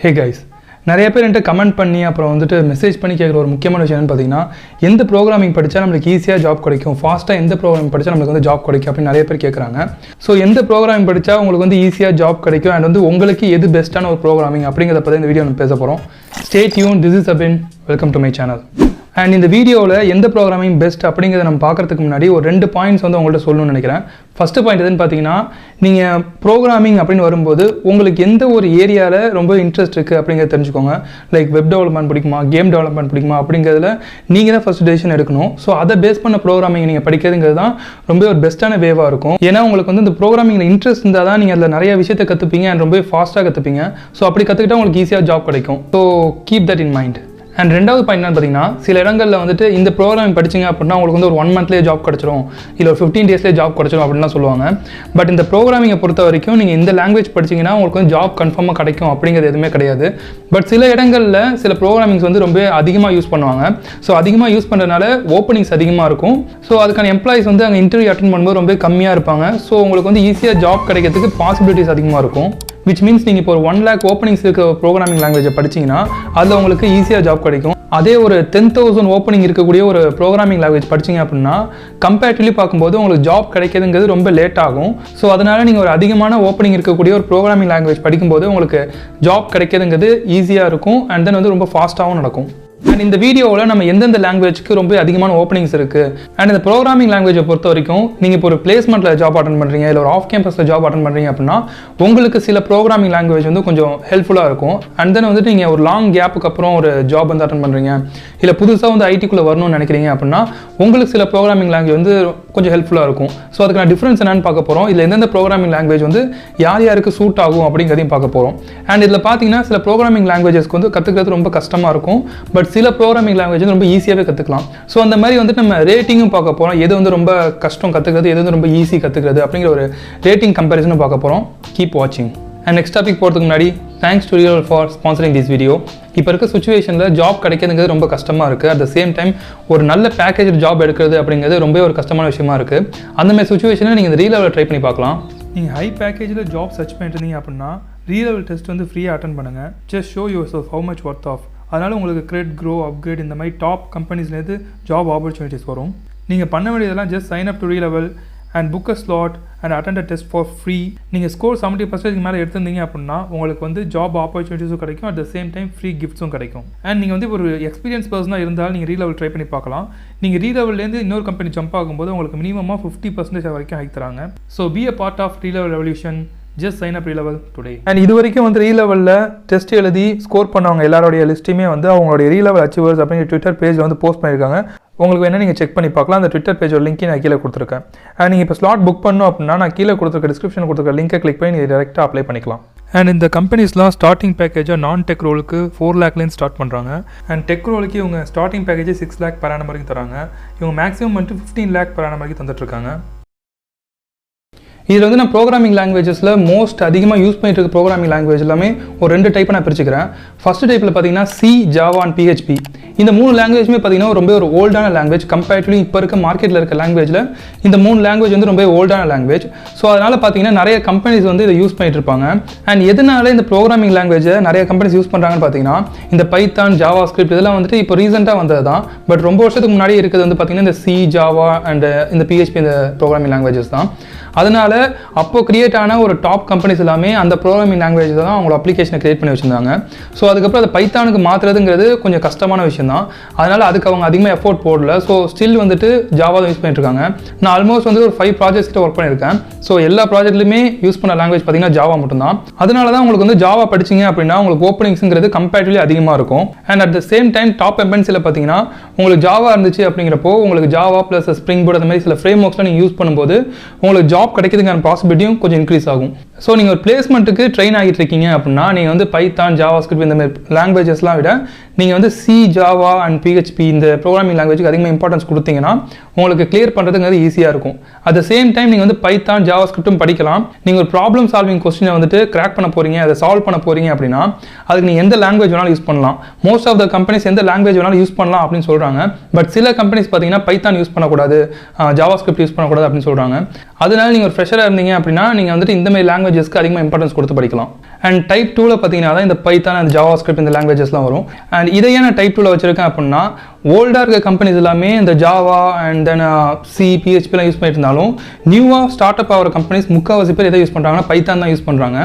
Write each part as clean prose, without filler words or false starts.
Hey guys, நிறைய பேர் என்கிட்ட கமெண்ட் பண்ணி அப்புறம் வந்துட்டு மெசேஜ் பண்ணி கேட்குற ஒரு முக்கியமான விஷயம் என்னன்னு பார்த்தீங்கன்னா, எந்த ப்ரோக்ராமிங் படித்தா நம்மளுக்கு ஈஸியாக ஜாப் கிடைக்கும், ஃபாஸ்ட்டாக எந்த ப்ரோக்ராமிங் படித்தா நம்மளுக்கு வந்து ஜாப் கிடைக்கும் அப்படின்னு நிறைய பேர் கேட்குறாங்க. ஸோ எந்த ப்ரோக்ராமிங் படித்தா உங்களுக்கு வந்து ஈஸியாக ஜாப் கிடைக்கும் அண்ட் வந்து உங்களுக்கு எது பெஸ்ட்டான ஒரு ப்ரோக்ராமிங் அப்படிங்கிறத பற்றி இந்த வீடியோ நம்ம பேச போகிறோம். Stay tuned, this is abin, welcome to my channel. And இந்த வீடியோவில் எந்த ப்ரோக்ராமிங் பெஸ்ட் அப்படிங்கிறத நம்ம பார்க்குறதுக்கு முன்னாடி ஒரு 2 பாயிண்ட்ஸ் வந்து உங்கள்கிட்ட சொல்லணும்னு நினைக்கிறேன். ஃபஸ்ட்டு பாயிண்ட் எதுன்னு பார்த்தீங்கன்னா, நீங்கள் ப்ரோக்ராமிங் அப்படின்னு வரும்போது உங்களுக்கு எந்த ஒரு ஏரியாவில் ரொம்ப இன்ட்ரெஸ்ட் இருக்குது அப்படிங்கிறத தெரிஞ்சுக்கோங்க. லைக் வெப் டெவலப்மெண்ட் பிடிக்குமா, கேம் டெவலப்மெண்ட் பிடிக்குமா அப்படிங்கிறதுல நீங்கள் தான் ஃபஸ்ட் டெசிஷன் எடுக்கணும். ஸோ அதை பேஸ் பண்ண ப்ரோக்ராமிங் நீங்கள் படிக்கிறதுங்கிறது தான் ரொம்ப ஒரு பெஸ்ட்டான வேவாக இருக்கும். ஏன்னா உங்களுக்கு வந்து இந்த ப்ரோக்ராமிங்கில் இன்ட்ரெஸ்ட் இருந்தால் தான் நீங்கள் அதில் நிறைய விஷயத்தை கற்றுப்பீங்க அண்ட் ரொம்ப ஃபாஸ்ட்டாக கற்றுப்பீங்க. ஸோ அப்படி கற்றுக்கிட்டால் உங்களுக்கு ஈஸியாக ஜாப் கிடைக்கும். So keep that in mind. And ரெண்டாவது பாயிண்ட் என்னன்னு பார்த்தீங்கன்னா, சில இடங்களில் வந்துட்டு இந்த ப்ரோக்ராமிங் படிச்சிங்க அப்படின்னா உங்களுக்கு வந்து ஒரு 1 மந்த்லேயே ஜாப் கிடச்சிரும், இல்லை ஒரு 15 டேஸ்லேயே ஜாப் கிடச்சிரும் அப்படின்லாம் சொல்லுவாங்க. பட் இந்த ப்ரோக்ராமிங்கை பொறுத்த வரைக்கும் நீங்கள் இந்த லாங்குவேஜ் படிச்சிங்கன்னா உங்களுக்கு வந்து ஜாப் கன்ஃபார்மாக கிடைக்கும் அப்படிங்கிறது எதுவுமே கிடையாது. பட் சில இடங்களில் சில ப்ரோக்ராமிங்ஸ் வந்து ரொம்ப அதிகமாக யூஸ் பண்ணுவாங்க. ஸோ அதிகமாக யூஸ் பண்ணுறதுனால ஓப்பனிங்ஸ் அதிகமாக இருக்கும். ஸோ அதுக்கான எம்ப்ளாயிஸ் வந்து அங்கே இன்டர்வியூ அட்டென்ட் பண்ணும்போது ரொம்ப கம்மியாக இருப்பாங்க. ஸோ உங்களுக்கு வந்து ஈஸியாக ஜாப் கிடைக்கிறதுக்கு பாசிபிலிட்டிஸ் அதிகமாக இருக்கும். விச் மீன்ஸ் நீங்கள் இப்போ ஒரு 1 lakh ஓப்பனிங்ஸ் இருக்கிற ப்ரோக்ராமிங் லாங்குவேஜை படிச்சிங்கன்னா அதில் உங்களுக்கு ஈஸியாக ஜாப் கிடைக்கும். அதே ஒரு 10,000 ஓப்பனிங் இருக்கக்கூடிய ஒரு ப்ரோக்ராமிங் லாங்குவேஜ் படிச்சிங்க அப்படின்னா கம்பேரிட்டிவ்லி பார்க்கும்போது உங்களுக்கு ஜாப் கிடைக்கிறதுங்கிறது ரொம்ப லேட் ஆகும். ஸோ அதனால் நீங்கள் ஒரு அதிகமான ஓப்பனிங் இருக்கக்கூடிய ஒரு ப்ரோக்ராமிங் லாங்குவேஜ் படிக்கும்போது உங்களுக்கு ஜாப் கிடைக்கிறதுங்கிறது ஈஸியாக இருக்கும் அண்ட் தென் வந்து ரொம்ப ஃபாஸ்ட்டாகவும் நடக்கும். அண்ட் இந்த வீடியோவில் நம்ம எந்தெந்த லாங்குவேஜ்க்கு ரொம்ப அதிகமான ஓப்பனிங்ஸ் இருக்குது அண்ட் இந்த ப்ரோக்ராமிங் லாங்குவேஜை பொறுத்த வரைக்கும் நீங்கள் இப்போ ஒரு பிளேஸ்மெண்ட்டில் ஜாப் அட்டன் பண்ணுறீங்க, இல்லை ஒரு ஆஃப் கேம்பஸில் ஜாப் அட்டன் பண்ணுறீங்க அப்படின்னா உங்களுக்கு சில ப்ரோக்ராமிங் லாங்குவேஜ் வந்து கொஞ்சம் ஹெல்ப்ஃபுல்லாக இருக்கும். அண்ட் தென் வந்துட்டு நீங்கள் ஒரு லாங் கேப்புக்கு அப்புறம் ஒரு ஜாப் வந்து அட்டன் பண்ணுறீங்க, இல்லை புதுசாக வந்து ஐடிக்குள்ளே வரணும்னு நினைக்கிறீங்க அப்படின்னா உங்களுக்கு சில ப்ரோக்ராமிங் லாங்குவேஜ் வந்து கொஞ்சம் ஹெல்ப்ஃபுல்லாக இருக்கும். ஸோ அதுக்கான டிஃப்ரென்ஸ் என்னன்னு பார்க்க போகிறோம். இதில் எந்தெந்த ப்ரோக்ராமிங் லாங்குவேஜ் வந்து யாருக்கு சூட் ஆகும் அப்படிங்கிறதையும் பார்க்க போகிறோம். அண்ட் இதில் பார்த்தீங்கன்னா சில ப்ரோக்ராமிங் லாங்குவேஜஸ்க்கு வந்து கற்றுக்கிறது ரொம்ப கஷ்டமாக இருக்கும். பட் சில ப்ரோக்ராமிங் லாங்குவேஜ் வந்து ரொம்ப ஈஸியாகவே கற்றுக்கலாம். ஸோ அந்த மாதிரி வந்துட்டு நம்ம ரேட்டிங்கும் பார்க்க போகிறோம். எது வந்து ரொம்ப கஷ்டம் கற்றுக்கிறது, எது வந்து ரொம்ப ஈஸி கற்றுக்கிறது அப்படிங்கிற ஒரு ரேட்டிங் கம்பேரிசனும் பார்க்க போகிறோம். கீப் வாட்சிங். அண்ட் நெக்ஸ்ட் டாபிக் போகிறதுக்கு முன்னாடி thanks to real for sponsoring this video. இப்போ இருக்க சுச்சுவேஷனில் ஜாப் கிடைக்கிறதுங்கிறது ரொம்ப கஷ்டமாக இருக்குது. அட் த சேம் டைம் ஒரு நல்ல பேக்கேஜ் ஜாப் எடுக்கிறது அப்படிங்கிறது ரொம்ப ஒரு கஷ்டமான விஷயமா இருக்குது. அந்த மாதிரி சுச்சுவேஷனில் நீங்கள் இந்த ரீலெவலில் ட்ரை பண்ணி பார்க்கலாம். நீங்கள் ஹை பேக்கேஜில் ஜாப் சர்ச் பண்ணிட்டு அப்படின்னா ரீலெவல் டெஸ்ட் வந்து ஃப்ரீயாக அட்டன் பண்ணுங்கள். Just show yourself how much worth of. அதனால் உங்களுக்கு கிரெட், க்ரோ, அப்கிரேட் இந்த மாதிரி டாப் கம்பெனிஸ்லேருந்து ஜாப் ஆப்பர்ச்சுனிட்டிஸ் வரும். நீங்கள் பண்ண வேண்டியதெல்லாம் just sign up to Relevel and book a slot and attend a test for free. நீங்கள் ஸ்கோர் 70% மேலே எடுத்திருந்தீங்க அப்படின்னா உங்களுக்கு வந்து ஜாப் ஆப்பர்ச்சுனிட்டிஸும் கிடைக்கும். At the same time free கிஃப்ட்ஸும் கிடைக்கும். அண்ட் நீங்கள் வந்து ஒரு எக்ஸ்பீரியன்ஸ் பர்சனாக இருந்தாலும் நீங்கள் ரீலெவல் ட்ரை பண்ணி பார்க்கலாம். நீங்கள் ரீலெவல்லேருந்து இன்னொரு கம்பெனி ஜம்ப் ஆகும்போது உங்களுக்கு மினிமமாக 50% வரைக்கும் ஹைக் தராங்க. So be a part of Relevel revolution. Just sign up Relevel today. And இது வரைக்கும் வந்து ரீலெவலில் டெஸ்ட் எழுதி ஸ்கோர் பண்ணவங்க எல்லாரோடைய லிஸ்ட்டுமே வந்து அவங்களுடைய ரீலெவல் அச்சீவர்ஸ் அப்படிங்கிற ட்விட்டர் பேஜில் வந்து போஸ்ட் பண்ணியிருக்காங்க. உங்களுக்கு வேணால் நீங்கள் செக் பண்ணி பார்க்கலாம். அந்த ட்விட்டர் பேஜோட லிங்க்கை நான் கீழே கொடுத்துருக்கேன். அண்ட் நீங்கள் இப்போ ஸ்லாட் புக் பண்ணணும் அப்படின்னா நான் கீழே கொடுத்துருக்க டிஸ்கிரிப்ஷன் கொடுத்துருக்க லிங்கை கிளிக் பண்ணி நீங்கள் டேரெக்டாக அப்ளை பண்ணிக்கலாம். அண்ட் இந்த கம்பெனிஸ்லாம் ஸ்டார்டிங் பேக்கேஜாக நான் டெக் ரோலுக்கு 4 lakhலேருந்து ஸ்டார்ட் பண்ணுறாங்க. அண்ட் டெக் ரோலுக்கு இவங்க starting package 6 lakh per annum வரைக்கும் தராங்க. இவங்க மேக்ஸிமம் வந்து 15 lakh per annum வரைக்கும் தந்துட்டுருக்காங்க. இதில் வந்து நான் ப்ரோக்ராமிங் லாங்குவேஜஸில் மோஸ்ட் அதிகமாக யூஸ் பண்ணிட்டு இருக்க ப்ரோக்ராமிங் லாங்குவேஜ் எல்லாமே ஒரு 2 டைப்பை நான் பிரிச்சுக்கிறேன். ஃபஸ்ட்டு டைப்பில் பார்த்தீங்கன்னா சி, ஜாவா அண்ட் PHP. இந்த 3 லாங்குவேஜுமே பார்த்தீங்கன்னா ரொம்ப ஒரு ஓல்டான லாங்குவேஜ். கம்பேரிட்டிவ்லி இப்போ இருக்க மார்க்கெட்டில் இருக்க லாங்குவேஜில் இந்த 3 லாங்குவேஜ் வந்து ரொம்ப ஓல்டான லாங்குவேஜ். ஸோ அதனால் பார்த்தீங்கன்னா நிறைய கம்பெனிஸ் வந்து இதை யூஸ் பண்ணிட்டு இருப்பாங்க. அண்ட் எதனால இந்த ப்ரோக்ராமிங் லாங்குவேஜை நிறைய கம்பெனிஸ் யூஸ் பண்ணுறாங்கன்னு பார்த்தீங்கன்னா இந்த பைத்தான், ஜாவா ஸ்கிரிப்ட் இதெல்லாம் வந்துட்டு இப்போ ரீசெண்டாக வந்தது தான். பட் ரொம்ப வருஷத்துக்கு முன்னாடி இருக்கிறது வந்து பார்த்தீங்கன்னா இந்த சி, ஜாவா அண்ட் இந்த PHP இந்த ப்ரோக்ராமிங் லாங்குவேஜஸ் தான். அதனால அப்போ கிரியேட் ஆன ஒரு டாப் கம்பெனிஸ் எல்லாமே அந்த ப்ரோக்ராமிங் லாங்குவேஜ் தான் அவங்களோட அப்ளிகேஷனை கிரியேட் பண்ணி வச்சிருந்தாங்க. ஸோ அதுக்கப்புறம் அதை பைத்தானுக்கு மாற்றுறதுங்கிறது கொஞ்சம் கஷ்டமான விஷயம் தான். அதனால் அதுக்கு அவங்க அதிகமாக எஃபோர்ட் போடல. ஸோ ஸ்டில் வந்துட்டு ஜாவா தான் யூஸ் பண்ணிட்டு இருக்காங்க. நான் ஆல்மோஸ்ட் வந்து ஒரு 5 ப்ராஜெக்ட்ஸ் கிட்ட ஒர்க் பண்ணியிருக்கேன். ஸோ எல்லா ப்ராஜெக்ட்லையுமே யூஸ் பண்ண லாங்குவேஜ் பார்த்தீங்கன்னா ஜாவா மட்டும்தான். அதனால தான் உங்களுக்கு வந்து ஜாவா படிச்சிங்க அப்படின்னா உங்களுக்கு ஓப்பனிங்ஸுங்கிறது கம்பேரிட்டிவ்லி அதிகமாக இருக்கும். And at the same time top எம்என்சியில் பார்த்தீங்கன்னா உங்களுக்கு ஜாவா இருந்துச்சு அப்படிங்கிறப்போ உங்களுக்கு ஜாவா ப்ளஸ் ஸ்ப்ரிங் போர்ட் அந்த மாதிரி சில ஃப்ரேம் ஒர்க்ஸ்லாம் நீங்கள் யூஸ் பண்ணும்போது உங்களுக்கு ஜாப் கிடைக்கிறதுக்கான பாசிபிலிட்டியும் கொஞ்சம் இன்க்ரீஸ் ஆகும். ஸோ நீங்கள் ஒரு பிளேஸ்மெண்ட்டுக்கு ட்ரெயின் ஆகிட்டு இருக்கீங்க அப்படின்னா நீங்கள் வந்து பைத்தான், ஜாவா ஸ்கிரிப்ட் இந்த மாதிரி லாங்குவேஜஸ்லாம் விட நீங்கள் வந்து சி, ஜாவா அண்ட் PHP இந்த ப்ரோக்ராமிங் லாங்குவேஜுக்கு அதிகமாக இம்பார்ட்டன்ஸ் கொடுத்தீங்கன்னா உங்களுக்கு கிளியர் பண்ணுறதுங்கிறது ஈஸியாக இருக்கும். அட் த சேம் டைம் நீங்கள் வந்து பைத்தான், ஜாவா ஸ்கிரிப்டும் படிக்கலாம். நீங்கள் ஒரு ப்ராப்ளம் சால்விங் கொஸ்டினை வந்துட்டு கிராக் பண்ண போகிறீங்க, அதை சால்வ் பண்ண போகிறீங்க அப்படின்னா அதுக்கு நீங்கள் எந்த லாங்குவேஜ் வேணாலும் யூஸ் பண்ணலாம். மோஸ்ட் ஆஃப் த கம்பெனிஸ் எந்த லாங்குவேஜ் வேணாலும் யூஸ் பண்ணலாம் அப்படின்னு சொல்கிறாங்க. பட் சில கம்பெனிஸ் பார்த்தீங்கன்னா பைத்தான் யூஸ் பண்ணக்கூடாது, ஜாவா ஸ்கிரிப்ட் யூஸ் பண்ணக்கூடாது அப்படின்னு சொல்கிறாங்க. அதனால நீங்கள் ஒரு ஃப்ரெஷராக இருந்தீங்க அப்படின்னா நீங்கள் வந்துட்டு இந்த மாதிரி லாங்குவேஜஸ்க்கு அதிகமாக இம்பார்ட்டன்ஸ் கொடுத்து படிக்கலாம். அண்ட் டைப் 2ல பார்த்தீங்கன்னா தான் இந்த பைத்தான் அண்ட் ஜாவா ஸ்கிரிப்ட் இந்த லாங்குவேஜஸ்லாம் வரும். அண்ட் இதை ஏன் நான் டைப் 2ல வச்சிருக்கேன் அப்படின்னா, ஓல்டாக இருக்க கம்பெனிஸ் எல்லாமே இந்த ஜாவா அண்ட் தென் சி பிஹெச்பிலாம் யூஸ் பண்ணிட்டு இருந்தாலும் நியூவாக ஸ்டார்ட் அப் ஆகிற கம்பெனிஸ் முக்கால்வாசி பேர் எதை யூஸ் பண்ணுறாங்கன்னா பைத்தான் தான் யூஸ் பண்ணுறாங்க.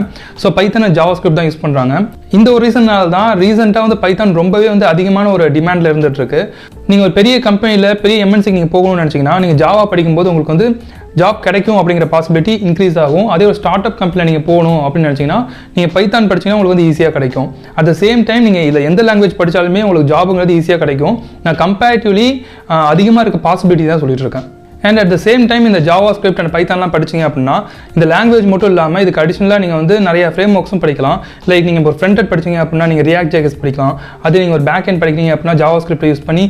So Python and Java script தான் யூஸ் பண்ணுறாங்க. இந்த ஒரு ரீசன்னால தான் ரீசெண்டாக வந்து பைத்தான் ரொம்பவே வந்து அதிகமான ஒரு டிமாண்டில் இருந்துட்டு இருக்கு. நீங்கள் ஒரு பெரிய கம்பெனியில் பெரிய எம்என்சிக்கு நீங்கள் போகணும்னு நினச்சிங்கன்னா நீங்கள் ஜாவா படிக்கும்போது உங்களுக்கு வந்து ஜாப் கிடைக்கும் அப்படிங்கிற பாசிபிலிட்டி இன்க்ரீஸ் ஆகும். அதே ஒரு ஸ்டார்ட் அப் கம்பெனியில் நீங்கள் போகணும் அப்படின்னு நினச்சிங்கன்னா நீங்கள் பைத்தான் படிச்சிங்கன்னா உங்களுக்கு வந்து ஈஸியாக கிடைக்கும். அட் த சேம் டைம் நீங்கள் இதில் எந்த லாங்குவேஜ் படித்தாலுமே உங்களுக்கு ஜாபுங்கிறது ஈஸியாக கிடைக்கும். நான் கம்பேரிட்டிவ்லி அதிகமாக இருக்க பாசிபிலிட்டி தான் சொல்லிட்டு இருக்கேன். And at the same time இந்த ஜாவா ஸ்கிரிப்ட் அண்ட் பைத்தான்லாம் படிச்சிங்க அப்படின்னா இந்த லாங்குவேஜ் மட்டும் இல்லாமல் இதுக்கு அடிஷனலாக நீங்கள் வந்து நிறைய ஃப்ரேம் ஒர்க்ஸும் படிக்கலாம். லைக் நீங்கள் ஒரு ஃப்ரண்ட் எண்ட் படிச்சிங்க அப்படின்னா நீங்கள் ரியாக்ட் ஜேஎஸ் படிக்கலாம். அதே நீங்கள் ஒரு பேக் எண்ட் படிக்கிறீங்க அப்படின்னா ஜாவா ஸ்கிரிப்ட் யூஸ் பண்ணி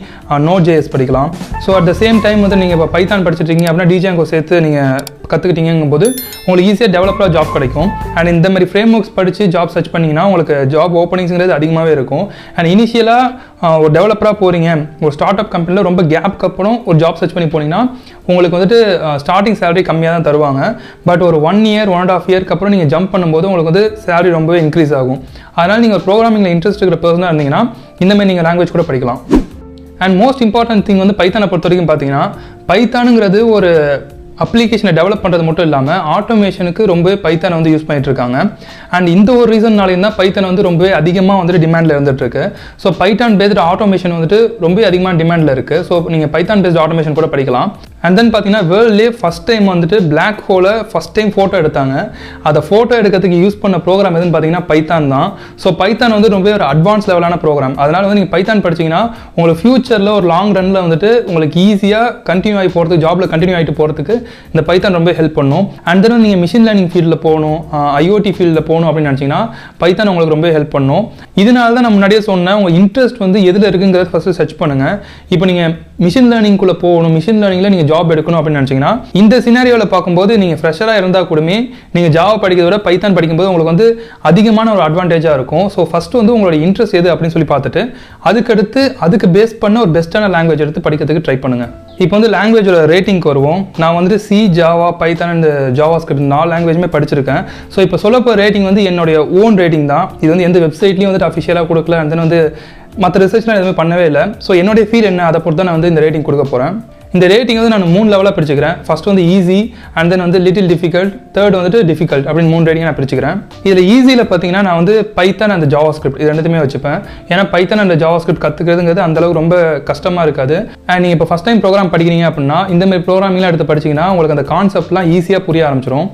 நோட் ஜேஎஸ் படிக்கலாம். So at the same time வந்து நீங்கள் இப்போ பைத்தான் படிச்சிருக்கீங்க அப்படின்னா டிஜாங்கோ சேர்த்து நீங்கள் கற்றுக்கிட்டீங்கும் போது உங்களுக்கு ஈஸியாக டெவலப்பராக ஜாப் கிடைக்கும். அண்ட் இந்த மாதிரி ஃப்ரேம் ஒர்க்ஸ் படித்து ஜாப் சர்ச் பண்ணிங்கன்னா உங்களுக்கு ஜாப் ஓப்பனிங்ஸ்ங்கிறது அதிகமாகவே இருக்கும். அண்ட் இனிஷியலாக ஒரு டெவலப்பராக போகிறீங்க, ஒரு ஸ்டார்ட் அப் கம்பெனியில் ரொம்ப கேப்க்கு அப்புறம் ஒரு ஜாப் சர்ச் பண்ணி போனீங்கன்னா உங்களுக்கு வந்துட்டு ஸ்டார்டிங் சேலரி கம்மியாக தான் தருவாங்க. பட் ஒரு 1 இயர் 1.5 இயர்க்கு அப்புறம் நீங்கள் ஜம்ப் பண்ணும்போது உங்களுக்கு வந்து சேலரி ரொம்பவே இன்க்ரீஸ் ஆகும். அதனால் நீங்கள் ப்ரோக்ராமிங்கில் இன்ட்ரெஸ்ட் இருக்கிற பர்சனாக இருந்தீங்கன்னா இந்தமாதிரி நீங்கள் லாங்குவேஜ் கூட படிக்கலாம். அண்ட் மோஸ்ட் இம்பார்ட்டன்ட் திங் வந்து பைத்தானை பொறுத்த வரைக்கும் பார்த்தீங்கன்னா பைத்தானுங்கிறது ஒரு அப்ளிகேஷனை டெவலப் பண்ணுறது மட்டும் இல்லாமல் ஆட்டோமேஷனுக்கு ரொம்பவே பைத்தானை வந்து யூஸ் பண்ணிட்டு இருக்காங்க. அண்ட் இந்த ஒரு ரீசன்னாலேயும் தான் பைத்தான் வந்து ரொம்பவே அதிகமாக வந்துட்டு டிமாண்டில் இருந்துட்டு இருக்கு. ஸோ பைத்தான் பேஸ்டு ஆட்டோமேஷன் வந்துட்டு ரொம்ப அதிகமாக டிமாண்டில் இருக்குது. ஸோ நீங்கள் பைத்தான் பேஸ்டு ஆட்டோமேஷன் கூட படிக்கலாம். அண்ட் தென் பார்த்தீங்கன்னா வேர்ல்ட்லேயே ஃபஸ்ட் டைம் வந்துட்டு பிளாக் ஹோலை ஃபஸ்ட் டைம் ஃபோட்டோ எடுத்தாங்க. அதை ஃபோட்டோ எடுக்கிறதுக்கு யூஸ் பண்ண ப்ரோக்ராம் எதுன்னு பார்த்தீங்கன்னா பைத்தான் தான். ஸோ பைத்தான் வந்து ரொம்ப ஒரு அட்வான்ஸ் லெவலான ப்ரோக்ராம். அதனால் வந்து நீங்கள் பைத்தான் படிச்சிங்கன்னா உங்களுக்கு ஃபியூச்சரில் ஒரு லாங் ரனில் வந்துட்டு உங்களுக்கு ஈஸியாக கண்டினியூ ஆகி போகிறதுக்கு, ஜாபில் கண்டினியூ ஆகிட்டு போகிறதுக்கு இந்த பைத்தான் ரொம்ப ஹெல்ப் பண்ணும். அண்ட் தென் நீங்கள் மிஷின் லேர்னிங் ஃபீல்டில் போகணும், ஐஓடி ஃபீல்டில் போகணும் அப்படின்னு நினச்சிங்கன்னா பைத்தான் உங்களுக்கு ரொம்ப ஹெல்ப் பண்ணும். இதனால தான் நான் முன்னாடியே சொன்னேன், உங்கள் இன்ட்ரெஸ்ட் வந்து எதில் இருக்குங்கிறத ஃபஸ்ட்டு சர்ச் பண்ணுங்கள். இப்போ நீங்கள் மிஷின் லேர்னிங்குள்ளே போகணும், மிஷின் லேர்னிங்கில் நீங்கள் ஜாப் எடுக்கணும் அப்படின்னு நினச்சிங்கன்னா இந்த சினாரியோவில் பார்க்கும்போது நீங்கள் ஃப்ரெஷராக இருந்தால் கூடமே நீங்கள் ஜாவா படிக்கிறத விட பைத்தான் படிக்கும்போது உங்களுக்கு வந்து அதிகமான ஒரு அட்வான்டேஜாக இருக்கும். ஸோ ஃபஸ்ட்டு வந்து உங்களோட இன்ட்ரெஸ்ட் எது அப்படின்னு சொல்லி பார்த்துட்டு அதுக்கடுத்து அதுக்கு பேஸ் பண்ண ஒரு பெஸ்ட்டான லாங்குவேஜ் எடுத்து படிக்கிறதுக்கு ட்ரை பண்ணுங்கள். இப்போ வந்து லாங்குவேஜோட ரேட்டிங்க்கு வருவோம். நான் வந்துட்டு C, Java, Python and Java script 4 லாங்குவேஜுமே படிச்சிருக்கேன். ஸோ இப்போ சொல்லப்போ ரேட்டிங் வந்து என்னுடைய ஓன் ரேட்டிங் தான். இது வந்து எந்த வெப்சைட்லையும் வந்துட்டு அஃபிஷியலாக கொடுக்கல. அண்ட் தென் வந்து மற்ற ரிசர்ச்லாம் எதுவுமே பண்ணவே இல்லை. ஸோ என்னுடைய ஃபீல் என்ன அதை பொறுத்து நான் வந்து இந்த ரேட்டிங் கொடுக்க போகிறேன். இந்த ரேட்டிங் வந்து நான் 3 லெவலாக பிரிச்சுக்கிறேன். ஃபர்ஸ்ட் வந்து ஈஸி, அண்ட் தென் வந்து லிட்டில் டிஃபிகல்ட், தேர்ட் வந்துட்டு டிஃபிகல்ட் அப்படின்னு 3 ரேட்டிங் நான் பிரிச்சுக்கிறேன். இதில் ஈஸியில் பார்த்தீங்கன்னா நான் வந்து பைத்தான் அண்ட் ஜாவா ஸ்கிரிப்ட் இது ரெண்டுமே வச்சுப்பேன். ஏன்னா பைத்தான் அண்ட் ஜாவா ஸ்கிரிப்ட் கற்றுக்கிறதுங்கிறது அந்தளவுக்கு ரொம்ப கஷ்டமாக இருக்காது. அண்ட் நீங்கள் இப்போ ஃபஸ்ட் டைம் ப்ரோக்ராம் படிக்கிறீங்க அப்படின்னா இந்தமாதிரி ப்ரோக்ராமிங்லாம் எடுத்து படிச்சிங்கன்னா உங்களுக்கு அந்த கான்செப்ட்லாம் ஈஸியாக புரிய ஆரம்பிச்சிடும்.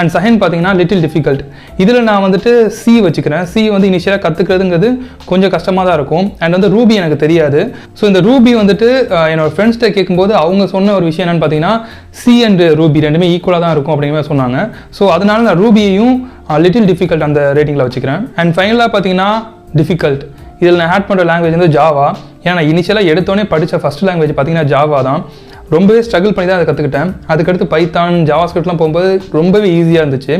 அண்ட் செகண்ட் பார்த்தீங்கன்னா லிட்டில் டிஃபிகல்ட். இதில் நான் வந்துட்டு சி வச்சுக்கிறேன். சி வந்து இனிஷியலாக கற்றுக்கிறதுங்கிறது கொஞ்சம் கஷ்டமாக தான் இருக்கும். அண்ட் வந்து ரூபி எனக்கு தெரியாது. ஸோ இந்த ரூபி வந்துட்டு என்னோட ஃப்ரெண்ட்ஸ்கிட்ட கேட்கும்போது அவங்க சொன்ன ஒரு விஷயம் என்னென்னு பார்த்தீங்கன்னா சி அண்ட் ரூபி ரெண்டுமே ஈக்குவலாக தான் இருக்கும் அப்படிங்கிற மாதிரி சொன்னாங்க. ஸோ அதனால நான் ரூபியையும் லிட்டில் டிஃபிகல்ட் அந்த ரேட்டிங்கில் வச்சுக்கிறேன். அண்ட் ஃபைனலாக பார்த்தீங்கன்னா டிஃபிகல்ட். இதில் நான் ஆட் பண்ணுற லாங்குவேஜ் வந்து ஜாவா. ஏன்னா நான் இனிஷியலாக எடுத்தோடனே படித்த ஃபஸ்ட் லாங்குவேஜ் பார்த்தீங்கன்னா ஜாவா தான். ரொம்பவே ஸ்ட்ரகிள் பண்ணி தான் அதை கற்றுக்கிட்டேன். அதுக்கடுத்து பைத்தான், ஜாவா ஸ்கிரிப்ட்லாம் போகும்போது ரொம்பவே ஈஸியாக இருந்துச்சு.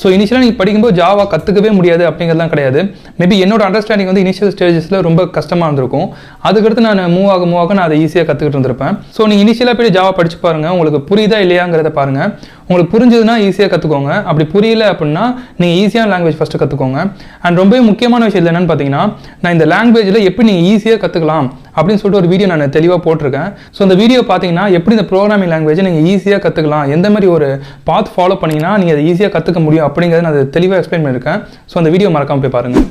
ஸோ இனிஷியலாக நீங்கள் படிக்கும்போது ஜாவா கற்றுக்கவே முடியாது அப்படிங்கிறதுலாம் கிடையாது. மேபி என்னோட அண்டர்ஸ்டாண்டிங் வந்து இனிஷியல் ஸ்டேஜஸில் ரொம்ப கஷ்டமாக இருந்திருக்கும். அதுக்கடுத்து நான் மூவ் ஆக நான் அதை ஈஸியாக கற்றுக்கிட்டு இருந்திருப்பேன். ஸோ நீங்கள் இனிஷியலாக போய் ஜாவா படிச்சு பாருங்கள், உங்களுக்கு புரியுதா இல்லையாங்கிறத பாருங்கள். உங்களுக்கு புரிஞ்சதுன்னா ஈஸியாக கற்றுக்கோங்க. அப்படி புரியல அப்படின்னா நீங்கள் ஈஸியான லாங்குவேஜ் ஃபஸ்ட்டு கற்றுக்கோங்க. அண்ட் ரொம்பவே முக்கியமான விஷயம் என்னென்னு பார்த்தீங்கன்னா நான் இந்த லாங்குவேஜில் எப்படி நீங்கள் ஈஸியாக கற்றுக்கலாம் அப்படின்னு சொல்லிட்டு ஒரு வீடியோ நான் தெளிவாக போட்டிருக்கேன். ஸோ அந்த வீடியோ பார்த்தீங்கன்னா எப்படி இந்த ப்ரோக்ராமிங் லாங்குவேஜை நீங்கள் ஈஸியாக கற்றுக்கலாம், எந்த மாதிரி ஒரு பாத் ஃபாலோ பண்ணிங்கன்னா நீங்கள் அதை ஈஸியாக கற்றுக்க முடியும் அப்படிங்கிறத நான் அதை தெளிவாக எக்ஸ்பிளைன் பண்ணியிருக்கேன். ஸோ அந்த வீடியோ மறக்காமல் போய் பாருங்கள்.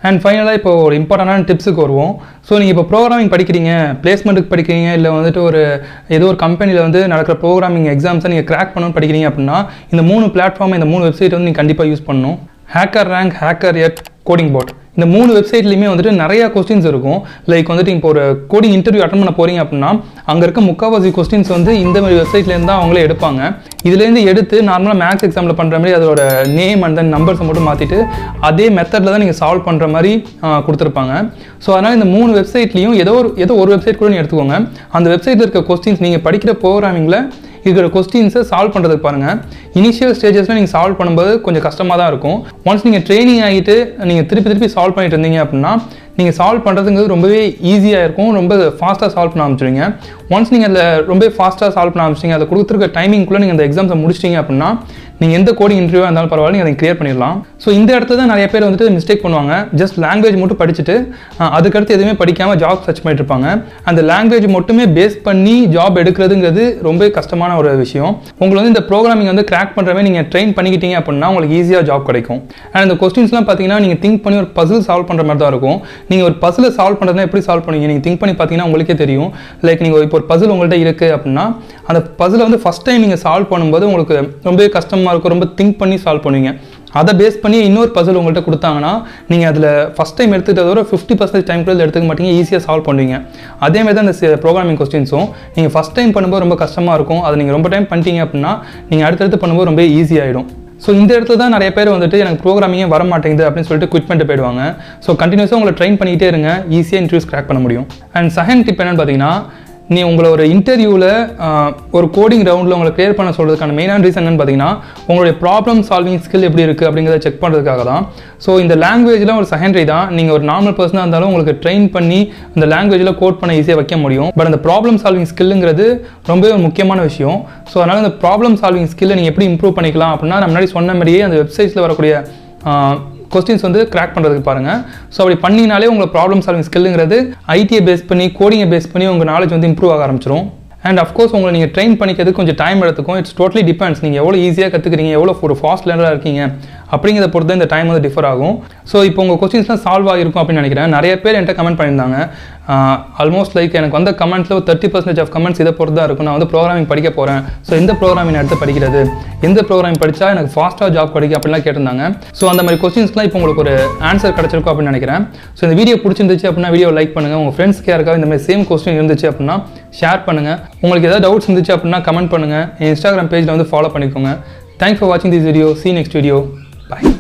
அண்ட் ஃபைனலாக இப்போ ஒரு இம்பார்ட்டண்டான டிப்ஸுக்கு வருவோம். ஸோ நீங்கள் இப்போ ப்ரோக்ராமிங் படிக்கிறீங்க, பிளேஸ்மெண்ட்டுக்கு படிக்கிறீங்க, இல்லை வந்துட்டு ஏதோ ஒரு கம்பெனியில் வந்து நடக்கிற ப்ரோக்ராமிங் எக்ஸாம்ஸை நீங்கள் கிராக் பண்ணணும்னு படிக்கிறீங்க அப்படின்னா இந்த 3 பிளாட்ஃபார்ம், இந்த 3 வெப்சைட் வந்து நீங்கள் கண்டிப்பாக யூஸ் பண்ணணும். ஹேக்கர் ரேங்க், ஹேக்கர் எட், கோடிங் பாட். இந்த 3 வெப்சைட்லையுமே வந்துட்டு நிறையா கொஸ்டின்ஸ் இருக்கும். லைக் வந்துட்டு இப்போ ஒரு கோடிங் இன்டர்வியூ அட்டன் பண்ண போகிறீங்க அப்படின்னா அங்கே இருக்க முக்கால்வாசி கொஸ்டின்ஸ் வந்து இந்த மாதிரி வெப்சைட்லேருந்து தான் அவங்களே எடுப்பாங்க. இதுலேருந்து எடுத்து நார்மலாக மேக்ஸ் எக்ஸாமில் பண்ணுற மாதிரி அதோட நேம் அண்ட் தென் நம்பர்ஸை மட்டும் மாற்றிட்டு அதே மெத்தடில் தான் நீங்கள் சால்வ் பண்ணுற மாதிரி கொடுத்துருப்பாங்க. ஸோ அதனால் இந்த 3 வெப்சைட்லேயும் ஏதோ ஒரு வெப்சைட் கூட நீங்கள் எடுத்துக்கோங்க. அந்த வெப்சைட்டில் இருக்க கொஸ்டின்ஸ் நீங்கள் படிக்கிற ப்ரோக்ராமிங்கில் இருக்கிற கொஸ்டின்ஸை சால்வ் பண்ணுறதுக்கு பாருங்கள். இனிஷியல் ஸ்டேஜஸில் நீங்கள் சால்வ் பண்ணும்போது கொஞ்சம் கஷ்டமாக தான் இருக்கும். ஒன்ஸ் நீங்கள் ட்ரைனிங் ஆகிட்டு நீங்கள் திருப்பி சால்வ் பண்ணிட்டு இருந்தீங்க அப்படின்னா நீங்கள் சால்வ் பண்ணுறதுங்கிறது ரொம்பவே ஈஸியாக இருக்கும், ரொம்ப ஃபாஸ்ட்டாக சால்வ் பண்ண ஆரம்பிச்சிடுங்க. ஒன்ஸ் நீங்கள் அதில் ரொம்ப ஃபாஸ்ட்டாக சால்வ் பண்ண ஆரம்பிச்சிங்க, அதை கொடுத்துருக்க டைமிங்குள்ளே நீங்கள் அந்த எக்ஸாம்ஸை முடிச்சிட்டிங்க அப்படின்னா நீங்கள் எந்த கோடிங் இன்டர்வியூ இருந்தாலும் பரவாயில்ல, நீங்கள் அதை கிளியர் பண்ணிடலாம். ஸோ இந்த இடத்துல தான் நிறைய பேர் வந்துட்டு மிஸ்டேக் பண்ணுவாங்க. ஜஸ்ட் லாங்குவேஜ் மட்டும் படிச்சுட்டு அதுக்கடுத்து எதுவுமே படிக்காமல் ஜாப் சர்ச் பண்ணிட்டு இருப்பாங்க. அந்த லாங்குவேஜ் மட்டுமே பேஸ் பண்ணி ஜாப் எடுக்கிறதுங்கிறது ரொம்ப கஷ்டமான ஒரு விஷயம். உங்களுக்கு வந்து இந்த ப்ரோக்ராமிங் வந்து கிராக் பண்ணுறவே நீங்கள் ட்ரெயின் பண்ணிக்கிட்டீங்க அப்படின்னா உங்களுக்கு ஈஸியாக ஜாப் கிடைக்கும். அண்ட் இந்த கொஸ்டின்ஸ்லாம் பார்த்தீங்கன்னா நீங்கள் திங்க் பண்ணி ஒரு பசில் சால்வ் பண்ணுற மாதிரி தான் இருக்கும். நீங்கள் ஒரு பசிலை சால்வ் பண்ணுறதுனா எப்படி சால்வ் பண்ணுவீங்க, நீங்கள் திங்க் பண்ணி பார்த்தீங்கன்னா உங்களுக்கே தெரியும். லைக் நீங்கள் இப்போ ஒரு பசில் உங்கள்கிட்ட இருக்குது அப்படின்னா அந்த பசிலை வந்து ஃபஸ்ட் டைம் நீங்கள் சால்வ் பண்ணும்போது உங்களுக்கு ரொம்பவே கஷ்டமாக இருக்கும், ரொம்ப திங்க் பண்ணி சால்வ் பண்ணுவீங்க. அதை பேஸ் பண்ணி இன்னொரு பசில் உங்கள்கிட்ட கொடுத்தாங்கன்னா நீங்கள் அதில் ஃபஸ்ட் டைம் எடுத்துக்கிட்டதோட 50% டைம் கூட எடுத்துக்க மாட்டீங்க, ஈஸியாக சால்வ் பண்ணுவீங்க. அதேமாதிரி தான் இந்த ப்ரோக்ராமிங் கொஸ்டின்ஸும் நீங்கள் ஃபஸ்ட் டைம் பண்ணும்போது ரொம்ப கஷ்டமாக இருக்கும், அதை நீங்கள் ரொம்ப டைம் பண்ணிட்டீங்க அப்படின்னா நீங்கள் அடுத்தடுத்து பண்ணும்போது ரொம்ப ஈஸியாகிடும். ஸோ இந்த இடத்துல தான் நிறைய பேர் வந்துட்டு எனக்கு ப்ரோக்ராமிங்கே வர மாட்டேங்குது அப்படின்னு சொல்லிட்டு குவிட் பண்ணிட்டு போயிடுவாங்க. ஸோ கண்டினியூஸாக உங்களை ட்ரெயின் பண்ணிக்கிட்டே இருங்க, ஈஸியாக இன்டர்வியூஸ் கிராக் பண்ண முடியும். அண்ட் செகண்ட் டிப் என்னென்னு பார்த்தீங்கன்னா, நீ உங்களை ஒரு இன்டர்வியூவில் ஒரு கோடிங் ரவுண்டில் உங்களை கிளியர் பண்ண சொல்கிறதுக்கான மெயினான ரீசன் என்னன்னு பார்த்தீங்கன்னா உங்களுடைய ப்ராப்ளம் சால்விங் ஸ்கில் எப்படி இருக்குது அப்படிங்கிறத செக் பண்ணுறதுக்காக தான். ஸோ இந்த லாங்குவேஜில் ஒரு செகண்டரி தான். நீங்கள் ஒரு நார்மல் பர்சனாக இருந்தாலும் உங்களுக்கு ட்ரெயின் பண்ணி இந்த லாங்குவேஜில் கோட் பண்ண ஈஸியாக வைக்க முடியும். பட் அந்த ப்ராப்ளம் சால்விங் ஸ்கில்லுங்கிறது ரொம்பவே ஒரு முக்கியமான விஷயம். ஸோ அதனால் இந்த ப்ராப்ளம் சால்விங் ஸ்கில்லை நீங்கள் எப்படி இம்ப்ரூவ் பண்ணிக்கலாம் அப்படின்னா நான் முன்னாடி சொன்ன மாதிரியே அந்த வெப்சைட்ஸில் வரக்கூடிய கொஸ்டின்ஸ் வந்து கிராக் பண்ணுறதுக்கு பாருங்கள். ஸோ அப்படி பண்ணினாலே உங்களை ப்ராப்ளம் சால்விங் ஸ்கில்லுங்கிறது ஐடியை பேஸ் பண்ணி கோடிங்கை பேஸ் பண்ணி உங்கள் நாலேஜ் வந்து இம்ப்ரூவ் ஆக ஆரம்பிச்சிடும். அண்ட் அஃப்கோர்ஸ் உங்களை நீங்கள் ட்ரெயின் பண்ணிக்கிறதுக்கு கொஞ்சம் டைம் எடுத்துக்கும். இட்ஸ் டோட்டலி டிபெண்ட்ஸ், நீங்கள் எவ்வளோ ஈஸியாக கற்றுக்கிறீங்க, எவ்வளோ ஒரு ஃபாஸ்ட் லேர்னராக இருக்கீங்க அப்படிங்கிறத பொறுத்து இந்த டைம் வந்து டிஃபர் ஆகும். ஸோ இப்போ உங்கள் கொஸ்டின்ஸ்லாம் சால்வ் ஆகிருக்கும் அப்படின்னு நினைக்கிறேன். நிறைய பேர் என்கிட்ட கமெண்ட் பண்ணியிருந்தாங்க. ஆல்மோஸ்ட் லைக் எனக்கு வந்த கமெண்ட்ஸில் ஒரு 30% ஆஃப் கமெண்ட்ஸ் இதை பொறுத்து தான் இருக்கும். நான் வந்து ப்ரோக்ராமிங் படிக்க போகிறேன், ஸோ எந்த ப்ரோக்ராமிங் எடுத்து படிக்கிறது, எந்த ப்ரோக்ராமிங் படித்தா எனக்கு ஃபாஸ்ட்டாக ஜாப் கிடைக்கும் அப்படிலாம் கேட்டிருந்தாங்க. ஸோ அந்த மாதிரி கொஸ்டின்ஸ்லாம் இப்போ உங்களுக்கு ஒரு ஆன்சர் கிடச்சிருக்கும் அப்படின்னு நினைக்கிறேன். ஸோ இந்த வீடியோ பிடிச்சிருந்துச்சு அப்படின்னா வீடியோ லைக் பண்ணுங்கள். உங்கள் ஃப்ரெண்ட்ஸ்க்கு யாருக்காவது இந்த மாதிரி சேம் கொஸ்டின் இருந்துச்சு அப்படின்னா ஷேர் பண்ணுங்கள். உங்களுக்கு ஏதாவது டவுட்ஸ் இருந்துச்சு அப்படின்னா கமெண்ட் பண்ணுங்கள். என் இன்ஸ்டாகிராம் பேஜில் வந்து ஃபாலோ பண்ணிக்கோங்க. தேங்க்ஸ் ஃபார் வாட்சிங் this video. See you next video. Bye.